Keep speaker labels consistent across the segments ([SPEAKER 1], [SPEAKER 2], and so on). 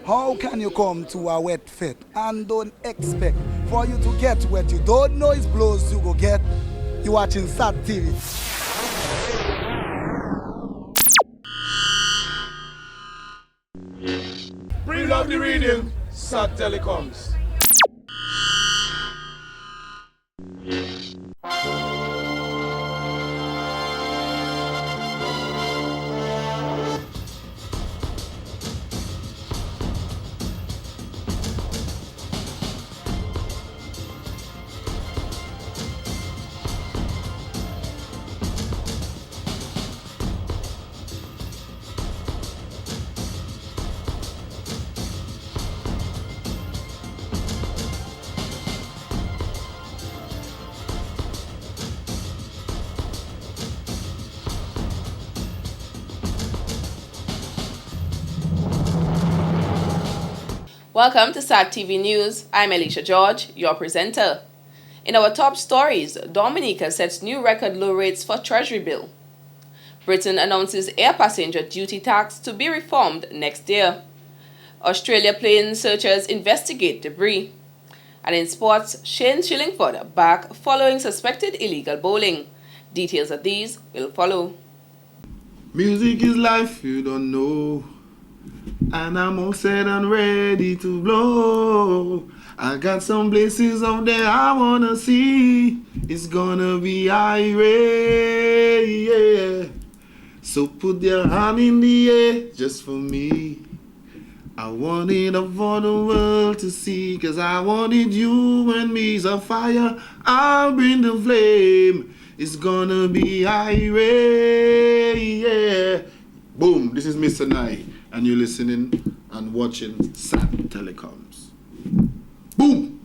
[SPEAKER 1] How can you come to a wet fit and don't expect for you to get wet? You don't know it's blows you go get. You watching SAT TV.
[SPEAKER 2] Pre-love the reading, SAT Telecoms.
[SPEAKER 3] Welcome to SAT TV News. I'm Alicia George, your presenter. In our top stories, Dominica sets new record low rates for Treasury bill. Britain announces air passenger duty tax to be reformed next year. Australia plane searchers investigate debris. And in sports, Shane Shillingford back following suspected illegal bowling. Details of these will follow.
[SPEAKER 2] Music is life, you don't know. And I'm all set and ready to blow. I got some places up there I wanna see. It's gonna be irate, yeah. So put your hand in the air just for me. I want it up for the world to see, 'cause I wanted you and me's a fire. I'll bring the flame. It's gonna be irate, yeah. Boom, this is Mr. Nye, and you're listening and watching SAT Telecoms. Boom!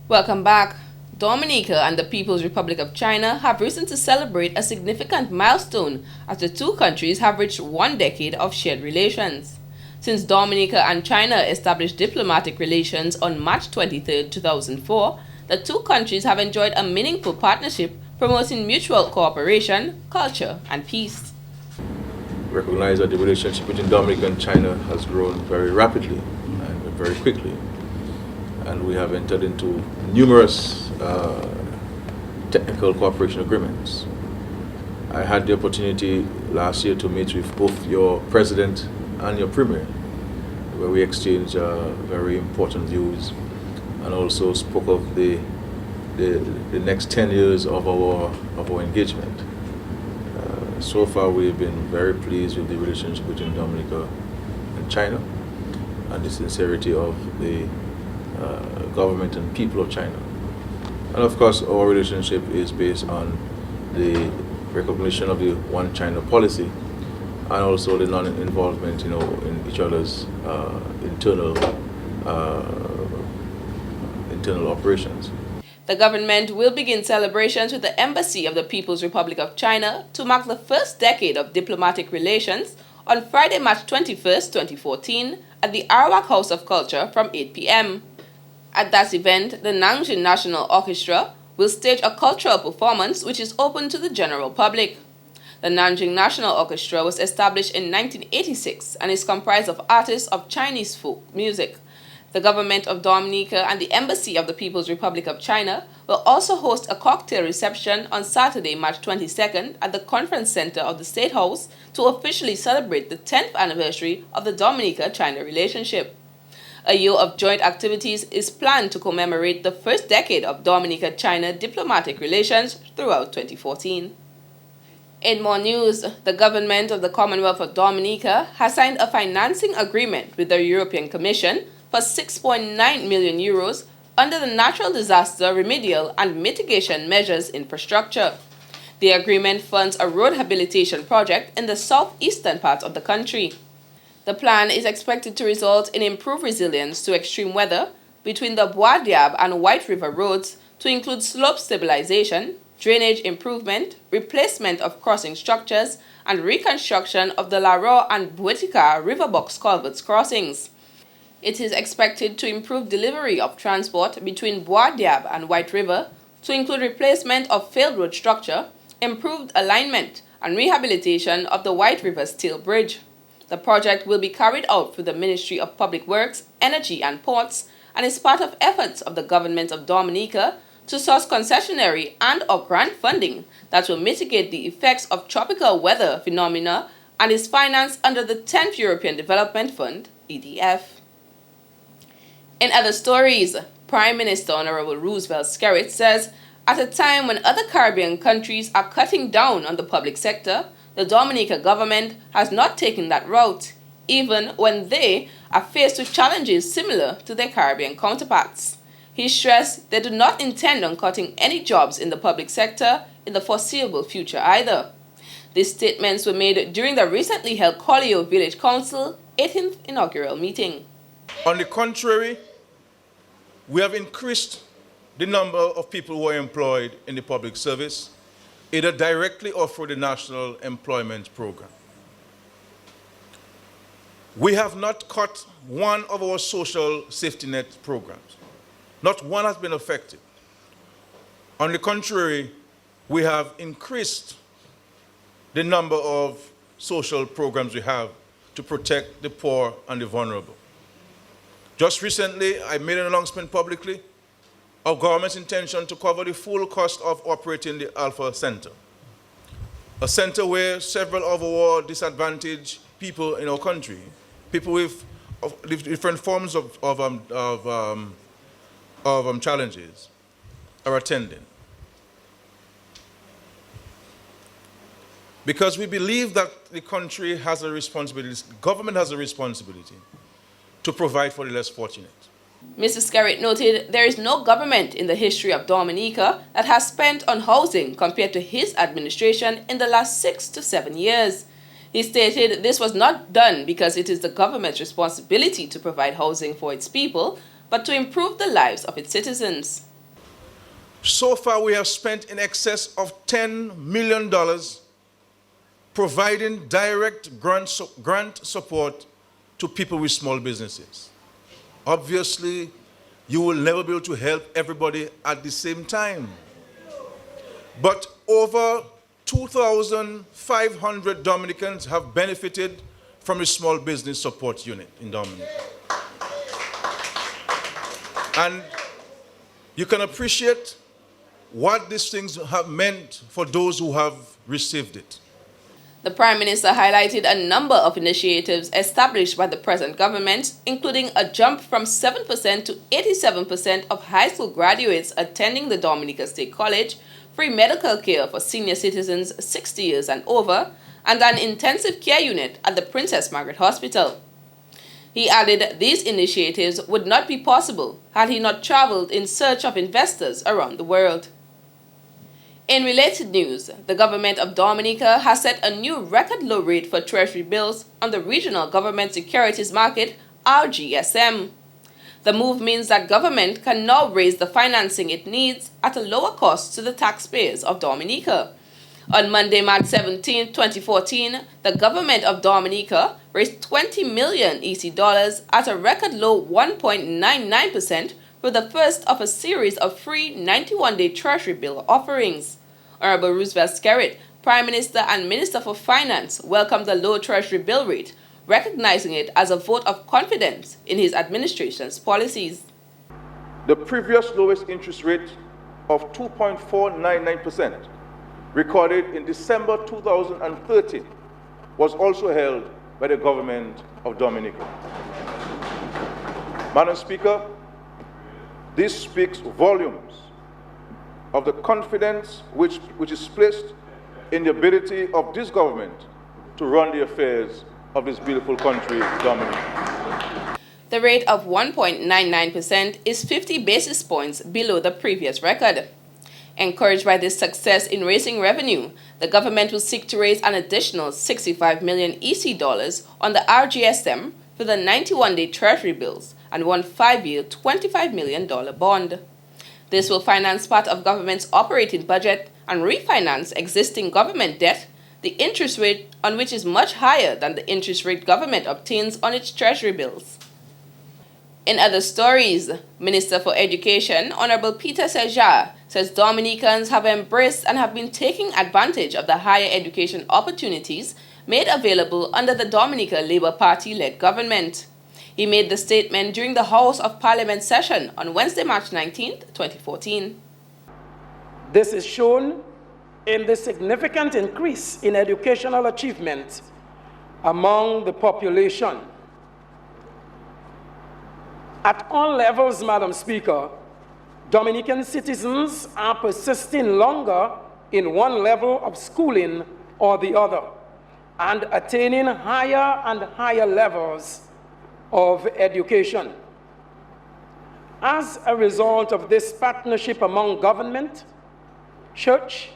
[SPEAKER 3] Welcome back. Dominica and the People's Republic of China have risen to celebrate a significant milestone as the two countries have reached 1 decade of shared relations. Since Dominica and China established diplomatic relations on March 23, 2004, the two countries have enjoyed a meaningful partnership promoting mutual cooperation, culture, and peace.
[SPEAKER 4] Recognize that the relationship between Dominica and China has grown very rapidly and very quickly. And we have entered into numerous technical cooperation agreements. I had the opportunity last year to meet with both your president and your premier, where we exchanged very important views and also spoke of the next 10 years of our engagement. So far, we've been very pleased with the relationship between Dominica and China and the sincerity of the government and people of China. And of course, our relationship is based on the recognition of the One China policy and also the non-involvement, in each other's internal operations.
[SPEAKER 3] The government will begin celebrations with the Embassy of the People's Republic of China to mark the first decade of diplomatic relations on Friday, March 21st, 2014, at the Arawak House of Culture from 8 p.m. At that event, the Nanjing National Orchestra will stage a cultural performance which is open to the general public. The Nanjing National Orchestra was established in 1986 and is comprised of artists of Chinese folk music. The government of Dominica and the Embassy of the People's Republic of China will also host a cocktail reception on Saturday, March 22nd at the Conference Center of the State House to officially celebrate the 10th anniversary of the Dominica-China relationship. A year of joint activities is planned to commemorate the first decade of Dominica-China diplomatic relations throughout 2014. In more news, the government of the Commonwealth of Dominica has signed a financing agreement with the European Commission for 6.9 million euros under the Natural Disaster Remedial and Mitigation Measures Infrastructure. The agreement funds a road rehabilitation project in the southeastern part of the country. The plan is expected to result in improved resilience to extreme weather between the Bois Diab and White River roads to include slope stabilization, drainage improvement, replacement of crossing structures, and reconstruction of the Laroe and Buetica river box culverts crossings. It is expected to improve delivery of transport between Bois Diab and White River to include replacement of failed road structure, improved alignment, and rehabilitation of the White River Steel Bridge. The project will be carried out through the Ministry of Public Works, Energy and Ports and is part of efforts of the government of Dominica to source concessionary and/or grant funding that will mitigate the effects of tropical weather phenomena and is financed under the 10th European Development Fund, EDF. In other stories, Prime Minister Honorable Roosevelt Skerrit says, at a time when other Caribbean countries are cutting down on the public sector, the Dominica government has not taken that route, even when they are faced with challenges similar to their Caribbean counterparts. He stressed they do not intend on cutting any jobs in the public sector in the foreseeable future either. These statements were made during the recently held Collio Village Council 18th inaugural meeting.
[SPEAKER 5] On the contrary, we have increased the number of people who are employed in the public service, either directly or through the National Employment Program. We have not cut one of our social safety net programs. Not one has been affected. On the contrary, we have increased the number of social programs we have to protect the poor and the vulnerable. Just recently, I made an announcement publicly of government's intention to cover the full cost of operating the Alpha Center, a center where several of our disadvantaged people in our country, people with different forms of challenges, are attending. Because we believe that the country has a responsibility, the government has a responsibility to provide for the less fortunate.
[SPEAKER 3] Mr. Skerrit noted there is no government in the history of Dominica that has spent on housing compared to his administration in the last 6 to 7 years. He stated this was not done because it is the government's responsibility to provide housing for its people, but to improve the lives of its citizens.
[SPEAKER 5] So far, we have spent in excess of $10 million providing direct grant support to people with small businesses. Obviously, you will never be able to help everybody at the same time. But over 2,500 Dominicans have benefited from a small business support unit in Dominica. And you can appreciate what these things have meant for those who have received it.
[SPEAKER 3] The Prime Minister highlighted a number of initiatives established by the present government, including a jump from 7% to 87% of high school graduates attending the Dominica State College, free medical care for senior citizens 60 years and over, and an intensive care unit at the Princess Margaret Hospital. He added these initiatives would not be possible had he not traveled in search of investors around the world. In related news, the government of Dominica has set a new record low rate for treasury bills on the Regional Government Securities Market, RGSM. The move means that government can now raise the financing it needs at a lower cost to the taxpayers of Dominica. On Monday, March 17, 2014, the government of Dominica raised 20 million EC dollars at a record low 1.99% for the first of a series of free 91-day treasury bill offerings. Honorable Roosevelt Skerrit, Prime Minister and Minister for Finance, welcomed the low treasury bill rate, recognizing it as a vote of confidence in his administration's policies.
[SPEAKER 5] The previous lowest interest rate of 2.499%, recorded in December 2013, was also held by the government of Dominica. Madam Speaker, this speaks volumes of the confidence which is placed in the ability of this government to run the affairs of this beautiful country, Dominica.
[SPEAKER 3] The rate of 1.99% is 50 basis points below the previous record. Encouraged by this success in raising revenue, the government will seek to raise an additional 65 million EC dollars on the RGSM for the 91-day treasury bills and one 5-year $25 million bond. This will finance part of government's operating budget and refinance existing government debt, the interest rate on which is much higher than the interest rate government obtains on its treasury bills. In other stories, Minister for Education, Honorable Peter Seja, says Dominicans have embraced and have been taking advantage of the higher education opportunities made available under the Dominica Labour Party-led government. He made the statement during the House of Parliament session on Wednesday, March 19, 2014.
[SPEAKER 6] This is shown in the significant increase in educational achievement among the population. At all levels, Madam Speaker, Dominican citizens are persisting longer in one level of schooling or the other and attaining higher and higher levels of education. As a result of this partnership among government, church,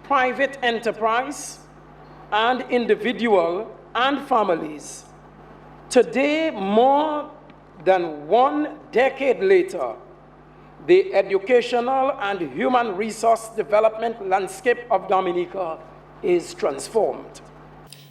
[SPEAKER 6] private enterprise, and individual and families, today, more than 1 decade later, the educational and human resource development landscape of Dominica is transformed.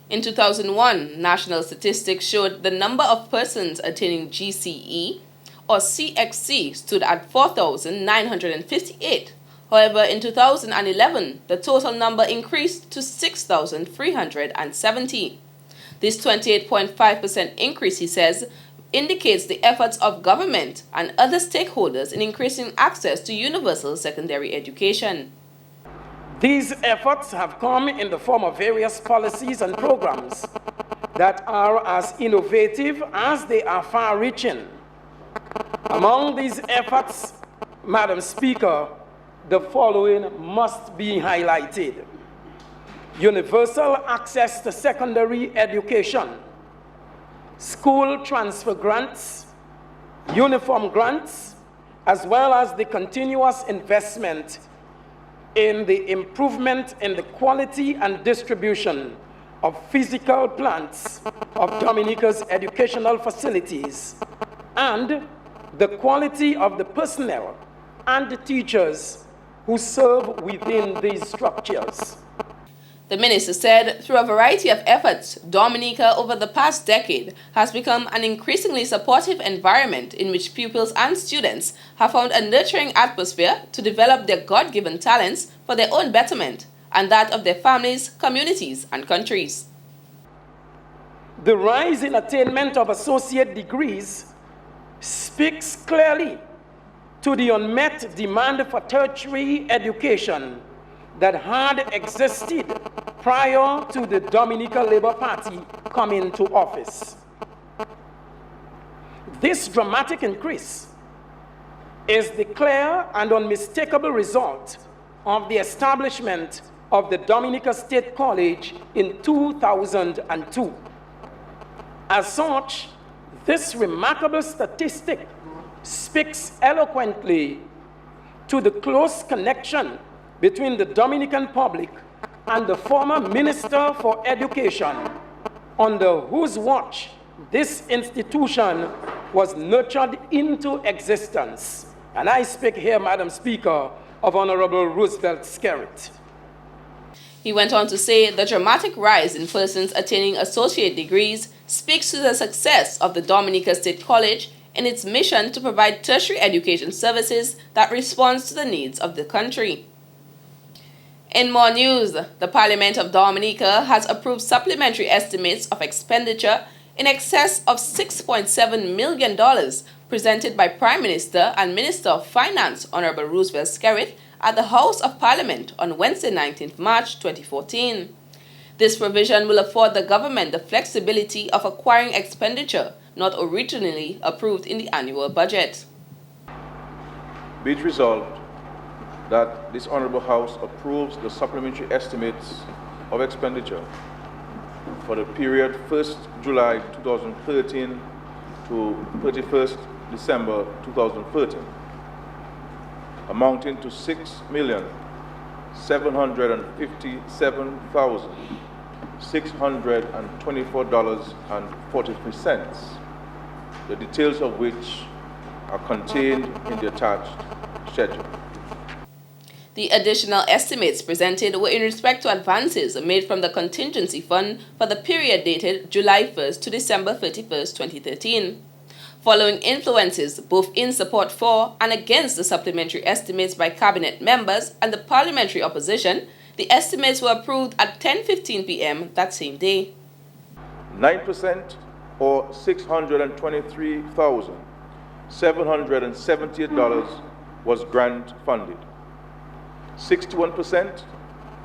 [SPEAKER 3] In 2001, national statistics showed the number of persons attaining GCE or CXC stood at 4,958. However, in 2011, the total number increased to 6,370. This 28.5% increase, he says, indicates the efforts of government and other stakeholders in increasing access to universal secondary education.
[SPEAKER 6] These efforts have come in the form of various policies and programs that are as innovative as they are far-reaching. Among these efforts, Madam Speaker, the following must be highlighted: universal access to secondary education, school transfer grants, uniform grants, as well as the continuous investment in the improvement in the quality and distribution of physical plants of Dominica's educational facilities, and the quality of the personnel and the teachers who serve within these structures.
[SPEAKER 3] The minister said through a variety of efforts, Dominica over the past decade has become an increasingly supportive environment in which pupils and students have found a nurturing atmosphere to develop their God-given talents for their own betterment and that of their families, communities, and countries.
[SPEAKER 6] The rise in attainment of associate degrees speaks clearly to the unmet demand for tertiary education that had existed prior to the Dominica Labour Party coming to office. This dramatic increase is the clear and unmistakable result of the establishment of the Dominica State College in 2002. As such, this remarkable statistic speaks eloquently to the close connection between the Dominican public and the former Minister for Education, under whose watch this institution was nurtured into existence. And I speak here, Madam Speaker, of Honorable Roosevelt Skerrit.
[SPEAKER 3] He went on to say the dramatic rise in persons attaining associate degrees speaks to the success of the Dominica State College in its mission to provide tertiary education services that responds to the needs of the country. In more news, the Parliament of Dominica has approved supplementary estimates of expenditure in excess of $6.7 million presented by Prime Minister and Minister of Finance, Honorable Roosevelt Skerrit, at the House of Parliament on Wednesday, 19th March 2014. This provision will afford the government the flexibility of acquiring expenditure not originally approved in the annual budget.
[SPEAKER 4] Be it resolved that this Honourable House approves the supplementary estimates of expenditure for the period 1st July 2013 to 31st December 2013, amounting to $6,757,624.43, the details of which are contained in the attached schedule.
[SPEAKER 3] The additional estimates presented were in respect to advances made from the contingency fund for the period dated July 1st to December 31st, 2013. Following influences both in support for and against the supplementary estimates by cabinet members and the parliamentary opposition, the estimates were approved at 10:15 p.m. that same day.
[SPEAKER 5] 9% or $623,778 was grant funded. 61%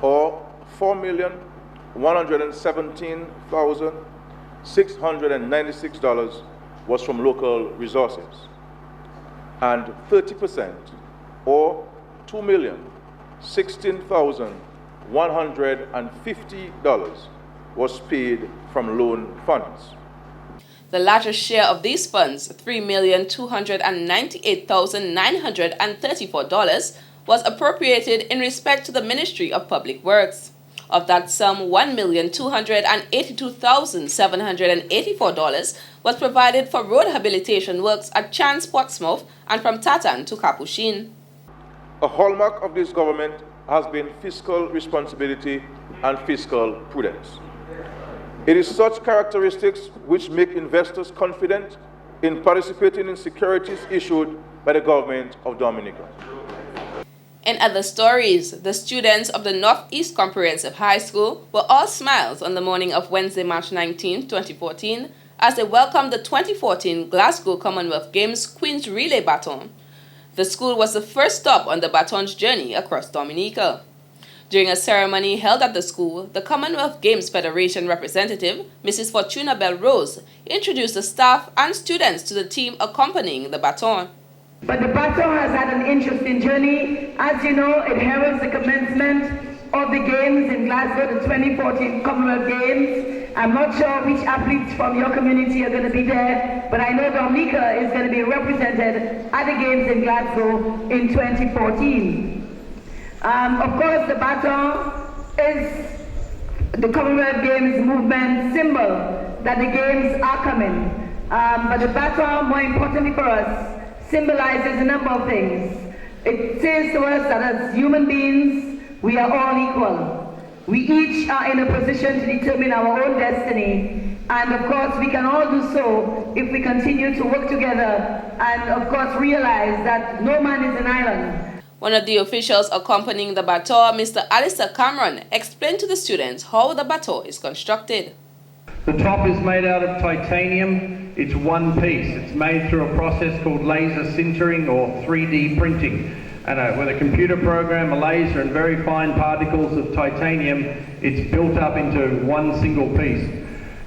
[SPEAKER 5] or $4,117,696 was from local resources, and 30% or $2,016,150 was paid from loan funds.
[SPEAKER 3] The latter share of these funds, $3,298,934, was appropriated in respect to the Ministry of Public Works. Of that sum, $1,282,784 was provided for road rehabilitation works at Chance Portsmouth and from Tatan to Capuchin.
[SPEAKER 5] A hallmark of this government has been fiscal responsibility and fiscal prudence. It is such characteristics which make investors confident in participating in securities issued by the government of Dominica.
[SPEAKER 3] In other stories, the students of the Northeast Comprehensive High School were all smiles on the morning of Wednesday, March 19, 2014, as they welcomed the 2014 Glasgow Commonwealth Games Queen's Relay Baton. The school was the first stop on the baton's journey across Dominica. During a ceremony held at the school, the Commonwealth Games Federation representative, Mrs. Fortuna Bell Rose, introduced the staff and students to the team accompanying the baton.
[SPEAKER 7] But the baton has had an interesting journey. As you know, it heralds the commencement of the Games in Glasgow, the 2014 Commonwealth Games. I'm not sure which athletes from your community are going to be there, but I know Dominica is going to be represented at the Games in Glasgow in 2014. Of course, the baton is the Commonwealth Games movement symbol that the Games are coming. But the baton, more importantly for us, symbolizes a number of things. It says to us that as human beings, we are all equal. We each are in a position to determine our own destiny. And of course, we can all do so if we continue to work together and of course realize that no man is an island.
[SPEAKER 3] One of the officials accompanying the baton, Mr. Alistair Cameron, explained to the students how the baton is constructed.
[SPEAKER 8] The top is made out of titanium. It's one piece. It's made through a process called laser sintering or 3D printing. And with a computer program, a laser, and very fine particles of titanium, it's built up into one single piece.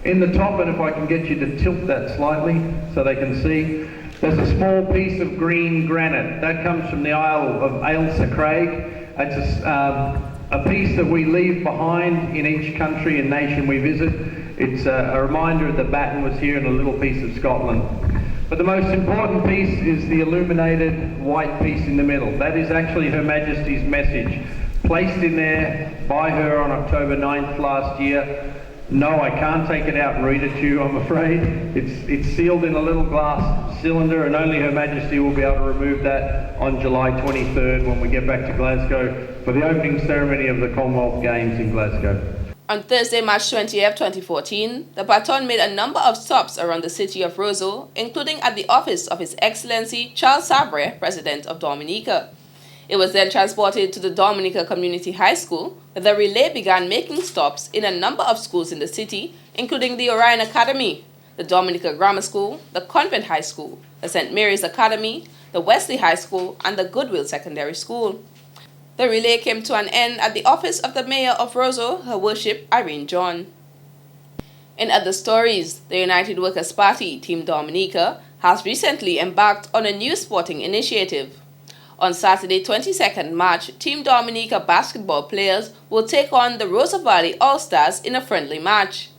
[SPEAKER 8] In the top, and if I can get you to tilt that slightly so they can see, there's a small piece of green granite. That comes from the Isle of Ailsa Craig. It's a piece that we leave behind in each country and nation we visit. It's a reminder that the baton was here in a little piece of Scotland. But the most important piece is the illuminated white piece in the middle. That is actually Her Majesty's message, placed in there by her on October 9th last year. No, I can't take it out and read it to you, I'm afraid. It's sealed in a little glass cylinder, and only Her Majesty will be able to remove that on July 23rd when we get back to Glasgow for the opening ceremony of the Commonwealth Games in Glasgow.
[SPEAKER 3] On Thursday, March 20th, 2014, the baton made a number of stops around the city of Roseau, including at the office of His Excellency Charles Sabre, President of Dominica. It was then transported to the Dominica Community High School, where the relay began making stops in a number of schools in the city, including the Orion Academy, the Dominica Grammar School, the Convent High School, the St. Mary's Academy, the Wesley High School, and the Goodwill Secondary School. The relay came to an end at the office of the Mayor of Roseau, Her Worship Irene John. In other stories, the United Workers' Party, Team Dominica, has recently embarked on a new sporting initiative. On Saturday, 22nd March, Team Dominica basketball players will take on the Roseau Valley All-Stars in a friendly match.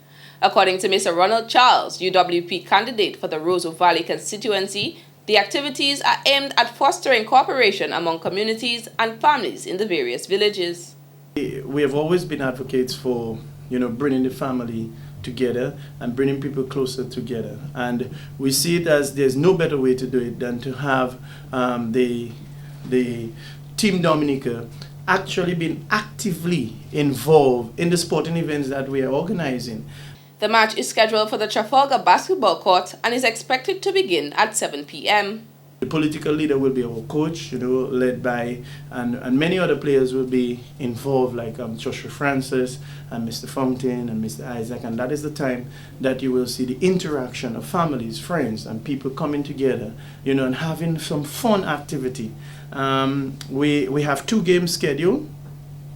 [SPEAKER 3] According to Mr. Ronald Charles, UWP candidate for the Roseau Valley constituency, the activities are aimed at fostering cooperation among communities and families in the various villages.
[SPEAKER 9] We have always been advocates for, bringing the family together and bringing people closer together. And we see it as there's no better way to do it than to have the Team Dominica actually being actively involved in the sporting events that we are organizing.
[SPEAKER 3] The match is scheduled for the Trafalgar Basketball Court and is expected to begin at 7 p.m.
[SPEAKER 9] The political leader will be our coach, led by, and many other players will be involved, like Joshua Francis and Mr. Fountain and Mr. Isaac, and that is the time that you will see the interaction of families, friends, and people coming together, and having some fun activity. We have 2 games scheduled.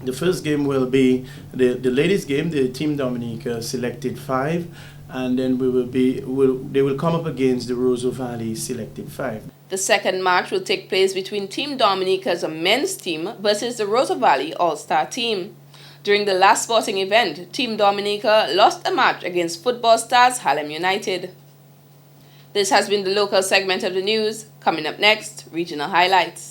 [SPEAKER 9] The first game will be the ladies' game. The Team Dominica selected 5, and then they will come up against the Roseau Valley selected 5.
[SPEAKER 3] The second match will take place between Team Dominica's men's team versus the Roseau Valley All-Star team. During the last sporting event, Team Dominica lost a match against football stars Harlem United. This has been the local segment of the news. Coming up next, regional highlights.